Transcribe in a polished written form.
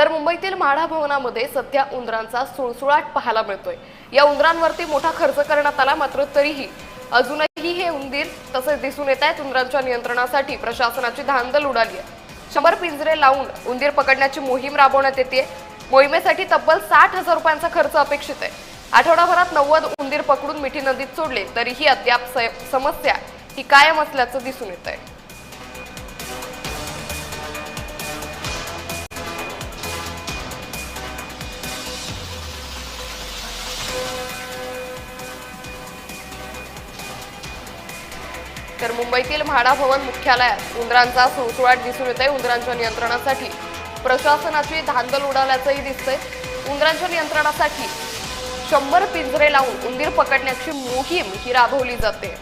तर मुंबईतील म्हाडा भवनामध्ये सध्या उंदरांचा सुळसुळाट पाहायला मिळतोय। या उंदरांवरती मोठा खर्च करण्यात आला, मात्र तरीही अजूनही हे उंदीर तसेच दिसून येत आहेत। उंदरांच्या नियंत्रणासाठी प्रशासनाची धांदल उडाली आहे। 100 पिंजरे लावून उंदीर पकडण्याची मोहीम राबवण्यात येते। मोहिमेसाठी तब्बल 60,000 रुपयांचा खर्च अपेक्षित आहे। आठवडाभरात 90 उंदीर पकडून मिठी नदीत सोडले तरीही अद्याप समस्या ही कायम असल्याचं दिसून येत आहे। तर मुंबईतील म्हाडा भवन मुख्यालयात उंदरांचा सुळसुळाट दिसून येत आहे। उंदरांच्या नियंत्रणासाठी प्रशासनाची धांदल उडाल्याचंही दिसतंय। उंदरांच्या नियंत्रणासाठी 100 पिंजरे लावून उंदीर पकडण्याची मोहीम ही राबवली जाते।